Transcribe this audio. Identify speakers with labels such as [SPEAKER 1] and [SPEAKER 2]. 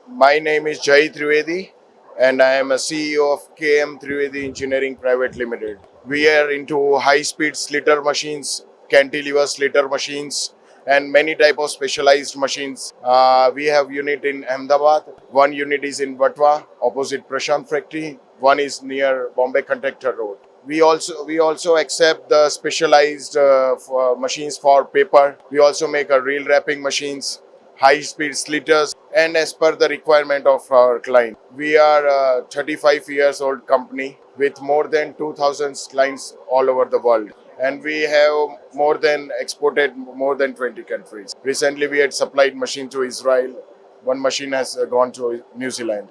[SPEAKER 1] My name is Jai Trivedi, and I am a CEO of KM Trivedi Engineering Private Limited. We are into high-speed slitter machines, cantilever slitter machines, and many type of specialized machines. We have unit in Ahmedabad. One unit is in Vatwa, opposite Prashant Factory. One is near Bombay Contractor Road. We also accept the specialized machines for paper. We also make a reel wrapping machines, high speed slitters, and as per the requirement of our client. We are a 35 years old company with more than 2000 clients all over the world, and we have more than exported more than 20 countries. Recently we had supplied machine to Israel. One machine has gone to New Zealand.